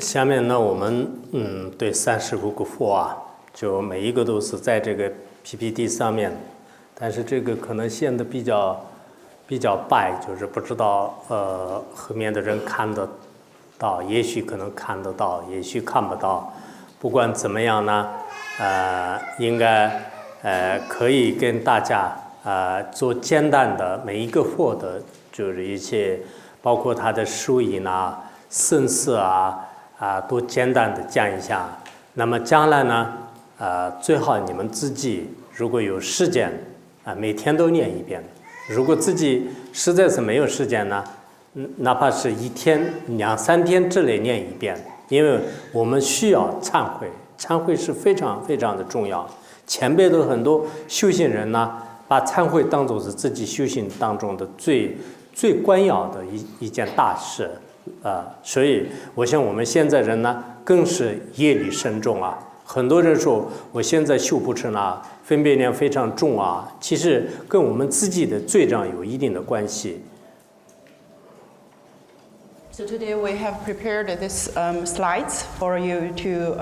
下面呢，我们对35个佛啊，就每一个都是在这个 PPT 上面，但是这个可能显得比较白，就是不知道后面的人看得到，也许可能看得到，也许看不到。不管怎么样呢，应该可以跟大家做简单的每一个佛的，就是一些包括它的疏音啊、声色都简单的讲一下。那么将来呢，最好你们自己如果有时间每天都念一遍。如果自己实在是没有时间呢，哪怕是1天、2、3天之内念一遍，因为我们需要忏悔，忏悔是非常非常的重要。前辈的很多修行人呢，把忏悔当作是自己修行当中的最关要的一件大事所以我想我们现在人呢，更是业力深重啊。很多人说我现在修不成啊，分别念非常重啊，其实跟我们自己的罪障有一定的关系。So today we have prepared these slides for you to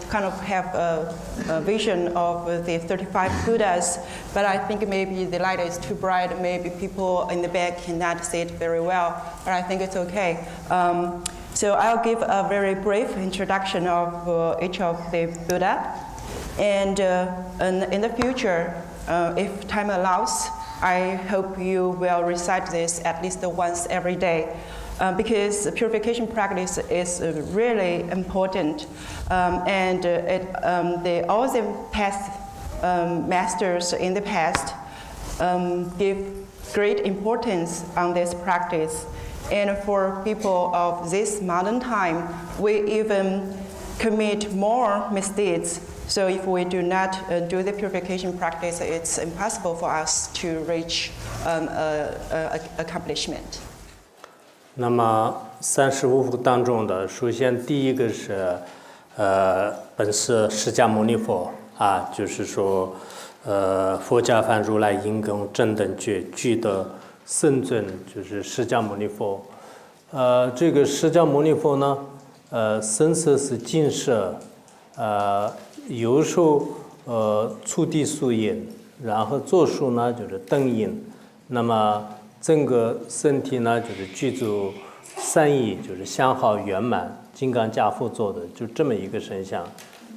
kind of have a vision of the 35 Buddhas, but I think maybe the light is too bright, maybe people in the back cannot see it very well, but I think it's okay. So I'll give a very brief introduction of each of the Buddha, and in the future, if time allows, I hope you will recite this at least once every day. Because purification practice is really important, and all the past masters in the past give great importance on this practice. And for people of this modern time, we even commit more misdeeds. So if we do not do the purification practice, it's impossible for us to reach accomplishment. 那么35佛当中的，首先第一个是本是释迦牟尼佛就是说佛家梵如来因根正等觉具的圣尊，就是释迦牟尼佛。这个释迦牟尼佛呢，身色是金色，右手触地素印，然后左手呢就是灯印。那么整个身体呢，就是具足3义，就是相好圆满，金刚加趺做的，就这么一个身相。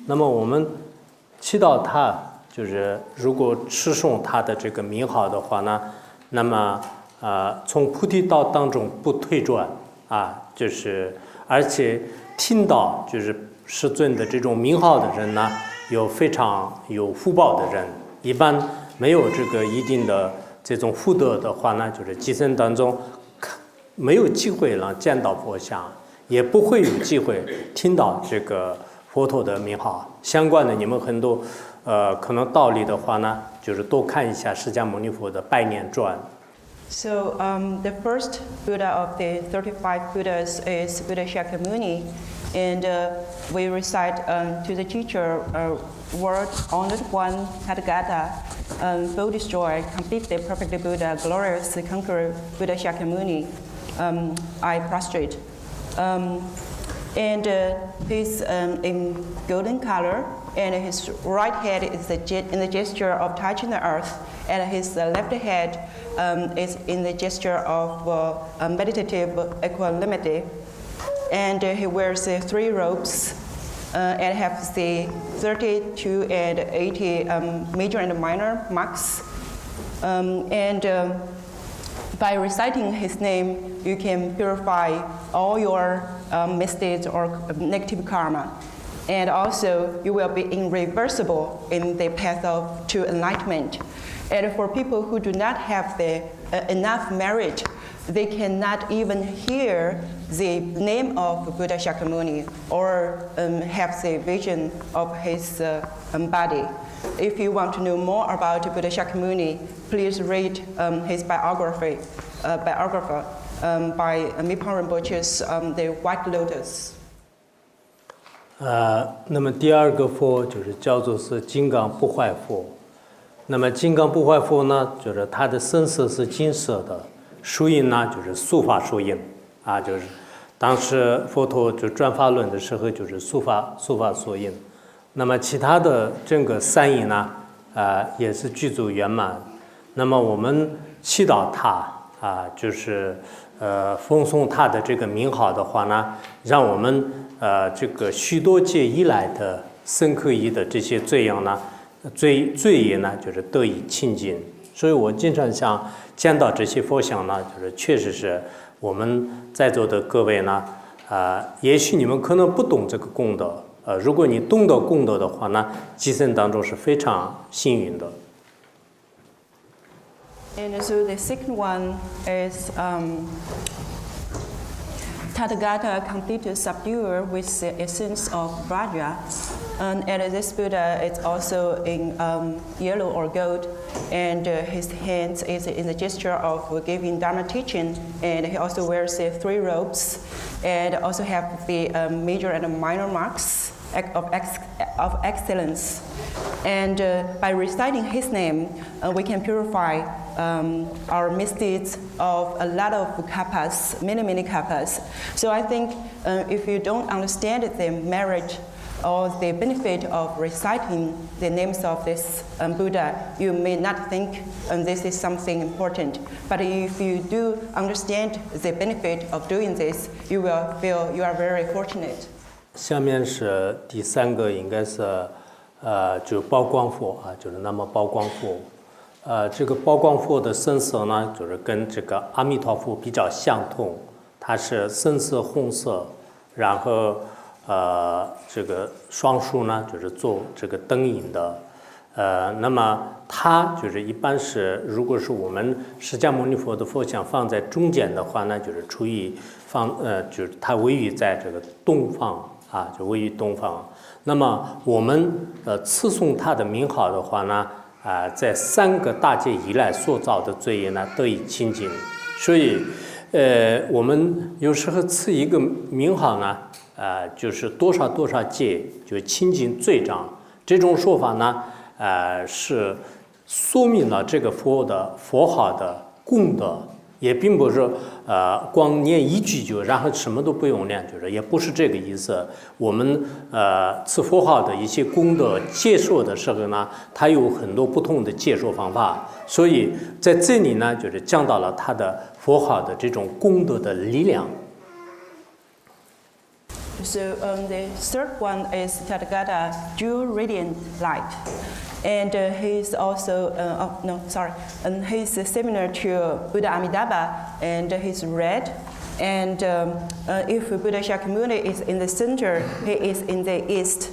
那么我们祈祷他，就是如果持诵他的这个名号的话呢，那么从菩提道当中不退转就是而且听到就是世尊的这种名号的人呢，有非常有福报的人，一般没有这个一定的这种福德的话呢，就是今生当中没有机会让见到佛像，也不会有机会听到这个佛陀的名号。相关的你们很多可能道理的话呢，就是多看一下释迦牟尼佛的百年传。So the first Buddha of the 35 Buddhas is Buddha Shakyamuni, and we recite to the teacher word honored one Tathagata, full destroy, complete the perfect Buddha, glorious conqueror Buddha Shakyamuni. I prostrate. And he's in golden color, and his right hand is in the gesture of touching the earth, and his left hand is in the gesture of meditative equanimity. And he wears 3 robes and has the 32 and 80 major and minor marks. By reciting his name, you can purify all your misdeeds or negative karma. And also, you will be irreversible in the path to enlightenment. And for people who do not have enough merit, they cannot even hear the name of Buddha Shakyamuni or have the vision of his body. If you want to know more about Buddha Shakyamuni, please read his biographer by Mipham Rinpoche's The White Lotus. 那么第二个佛就是叫做是金刚不坏佛。那么金刚不坏佛呢，就是它的身色是金色的，树印呢就是素法树印就是当时佛陀就转法轮的时候，就是素法所印。那么其他的整个三印呢，也是具足圆满。那么我们祈祷他就是奉送他的这个名号的话呢，让我们这个许多劫以来的深刻意的这些罪样呢，罪业呢，就是得以清净。所以我经常想见到这些佛像呢，就是确实是我们在座的各位呢，也许你们可能不懂这个功德，如果你懂得功德的话呢，今生当中是非常幸运的。And so the second one is Tathagata complete subduer with the essence of Raja. And this Buddha is also in yellow or gold, and his hands is in the gesture of giving Dharma teaching, and he also wears the 3 robes, and also have the major and minor marks of excellence. And by reciting his name, we can purify our misdeeds of a lot of kappas, many kappas. So I think if you don't understand the merit or the benefit of reciting the names of this Buddha, you may not think this is something important. But if you do understand the benefit of doing this, you will feel you are very fortunate. 下面是第3个，应该是就宝光佛就是那么宝光佛，这个宝光佛的身色呢，就是跟这个阿弥陀佛比较相同，它是深色红色，然后这个双数呢，就是做这个灯影的，那么它就是一般是，如果是我们释迦牟尼佛的佛像放在中间的话呢，就是处于就是它位于在这个东方就位于东方。那么我们赐送它的名号的话呢，在3个大劫以来所造的罪业呢得以清净，所以我们有时候赐一个名号呢，就是多少劫就清净罪障。这种说法呢，是说明了这个佛号的功德，也并不是光念一句就然后什么都不用念，就是也不是这个意思。我们赐佛号的一些功德解说的时候呢，它有很多不同的解说方法，所以在这里呢，就是讲到了它的佛号的这种功德的力量。So the third one is Tathagata, Jewel Radiant Light. And he's also, he's similar to Buddha Amitabha, and he's red. And if Buddha Shakyamuni is in the center, he is in the east.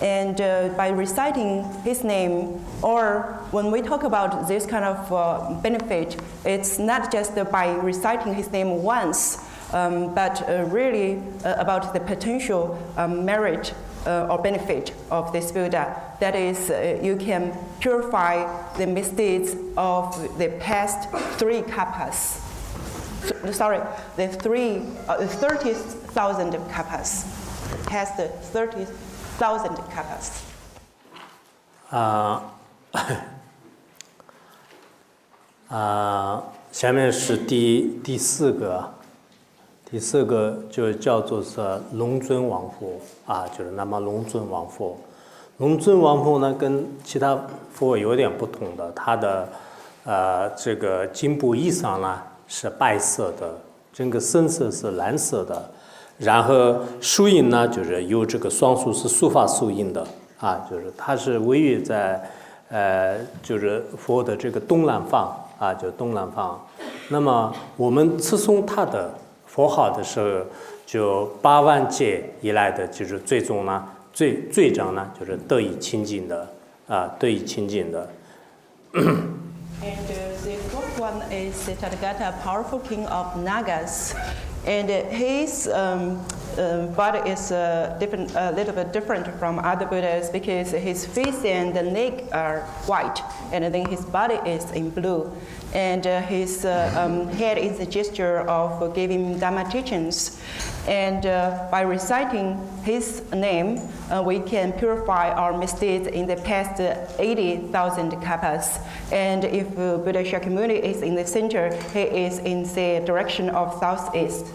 And by reciting his name, or when we talk about this kind of benefit, it's not just by reciting his name once, but really about the potential merit or benefit of this Buddha. That is, you can purify the misdeeds of the past 3 kappas. The 30,000 kappas. Past 30,000 kappas. 下面是第4个。第4个就叫做是龙尊王佛就是那么龙尊王佛。龙尊王佛呢，跟其他佛有点不同的，它的这个颈部以上呢是白色的，整个身色是蓝色的，然后树印呢就是有这个双数是书法素印的就是它是位于在就是佛的这个东南方就东南方。那么我们赐送它的佛号的时候，就8万劫以来的就是最终呢罪障呢就是得以清净的得以清净的。And the fourth one is Tathagata, powerful king of Nagas, and his body is a little bit different from other Buddhas because his face and the neck are white, and then his body is in blue. And his head is a gesture of giving Dharma teachings. And by reciting his name, we can purify our misdeeds in the past 80,000 kappas. And if Buddha Shakyamuni is in the center, he is in the direction of southeast.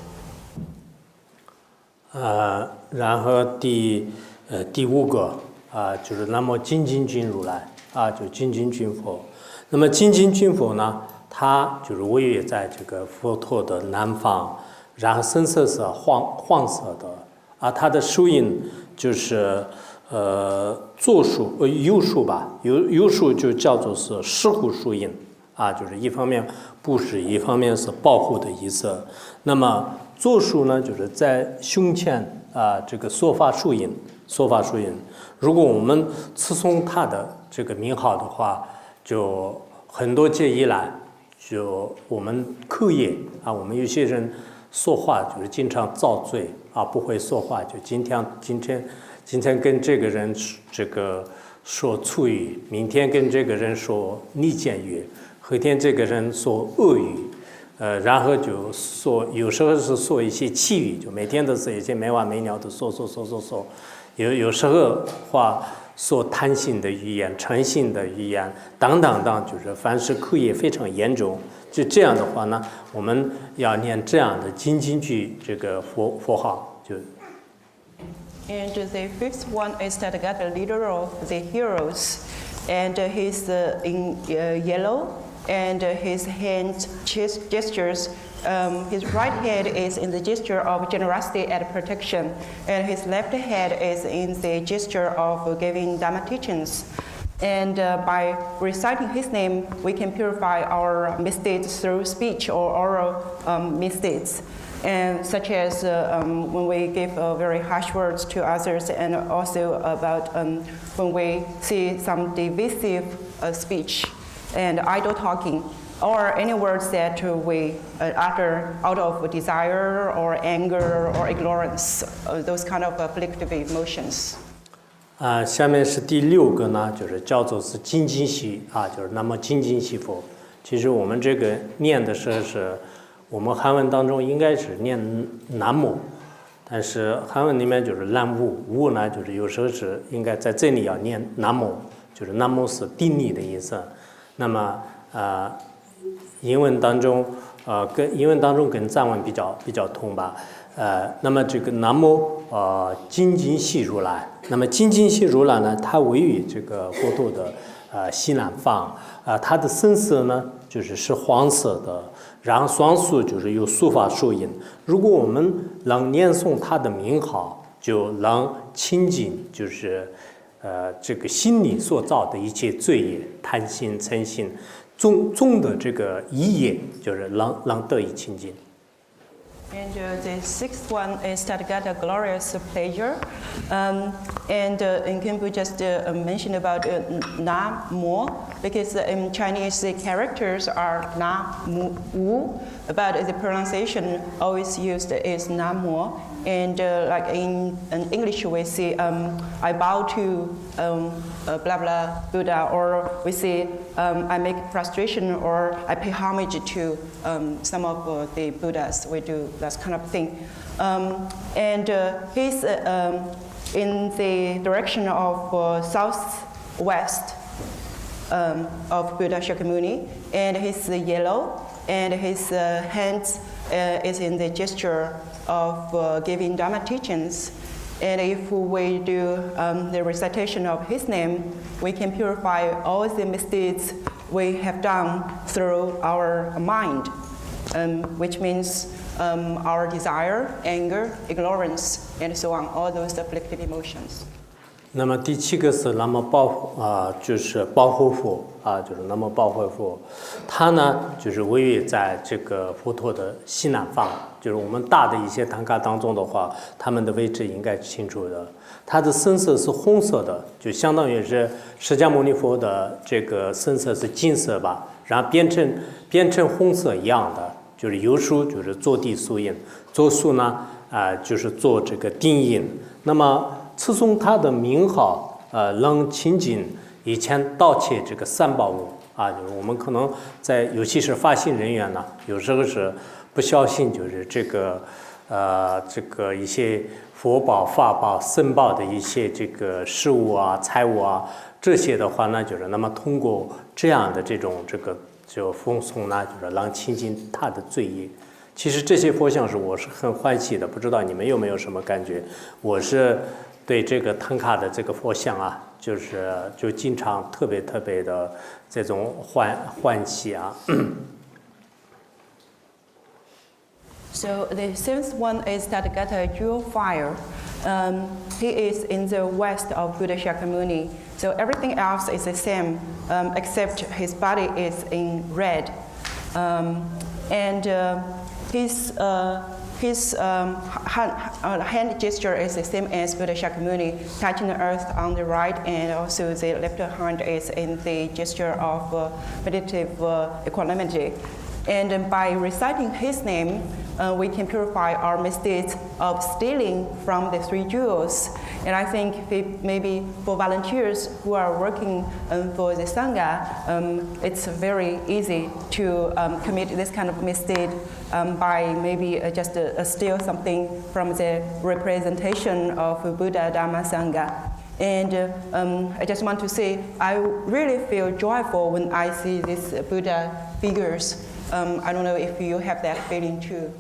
然后第5个就是南无精进君如来就精进君佛。那么精进君佛呢，它就是位于在这个佛陀的南方，然后深色是黄色的它的树荫就是左树右树吧，右树就叫做是施护树荫就是一方面布施，一方面是保护的意思。那么左树呢，就是在胸前这个说法树荫。如果我们持诵它的这个名号的话，就很多届以来，就我们课业我们有些人说话就是经常造罪不会说话，就今天跟这个人这个说粗语，明天跟这个人说逆见语，后天这个人说恶语，然后就说有时候是说一些气语，就每天都是一些没完没了的说，有时候话说贪心的语言、嗔心的语言等等，就是凡是课业非常严重。就这样的话呢，我们要念这样的精进句这个佛号就。And the fifth one is that God, the leader of the heroes, and he's in yellow, and his hand gestures. His right hand is in the gesture of generosity and protection, and his left hand is in the gesture of giving Dhamma teachings. And by reciting his name, we can purify our misdeeds through speech or oral misdeeds. And such as when we give very harsh words to others, and also about when we see some divisive speech and idle talking, or any words that we utter out of desire or anger or ignorance, those kind of afflictive emotions. 下面是第6个呢，就是叫做是精进系就是那么精进系佛。其实我们这个念的时候是，我们韩文当中应该是念南无，但是韩文里面就是南无呢，就是有时候是应该在这里要念南无，就是南无是定力的意思。那么英文当中跟藏文比较通吧。那么这个南无精进系如来，那么精进系如来呢，它位于这个佛陀的西南方它的身色呢是黄色的，然后双手就是有说法树荫。如果我们能念诵它的名号，就能清净就是这个心里所造的一切罪业、贪心、嗔心重的这个意业，就是能得以清净。And the sixth one is that got a glorious pleasure. And Khenpo just mentioned about Na Mo, because in Chinese the characters are Na Mu, but the pronunciation always used is Na Mo. And like in English we say, I bow to blah blah Buddha, or we say, I make prostration, or I pay homage to some of the Buddhas. We do that kind of thing. And he's in the direction of southwest of Buddha Shakyamuni, and he's yellow, and his hands is in the gesture of giving Dhamma teachings. And if we do the recitation of his name, we can purify all the misdeeds we have done through our mind, which means our desire, anger, ignorance, and so on, all those afflictive emotions. 那么第7个是南无就是保护佛就是南无保护佛，它呢就是位于在这个佛陀的西南方，就是我们大的一些唐卡当中的话，它们的位置应该清楚的。它的身色是红色的，就相当于是释迦牟尼佛的这个身色是金色吧，然后变成红色一样的，就是右手就是坐地素印，左手呢就是做这个定印。那么持诵他的名号能清净以前盗窃这个三宝物就是我们可能在尤其是发心人员呢，有时候是不小心就是这个一些佛宝、法宝、僧宝的一些这个事物财物这些的话呢，就是那么通过这样的这个就奉诵呢，就是能清净他的罪业，其实这些佛像我是很欢喜的，不知道你们有没有什么感觉？我是对这个唐卡的这个佛像啊，就经常特别的这种欢喜啊。So the seventh one is Sodargye jewel fire. He is in the west of Buddha Shakyamuni. So everything else is the same, except his body is in red. His hand gesture is the same as Buddha Shakyamuni, touching the earth on the right, and also the left hand is in the gesture of meditative equanimity. And by reciting his name, we can purify our misdeeds of stealing from the three jewels. And I think maybe for volunteers who are working for the Sangha, it's very easy to commit this kind of misdeed by maybe just steal something from the representation of Buddha, Dharma, Sangha. And I just want to say, I really feel joyful when I see these Buddha figures. I don't know if you have that feeling too.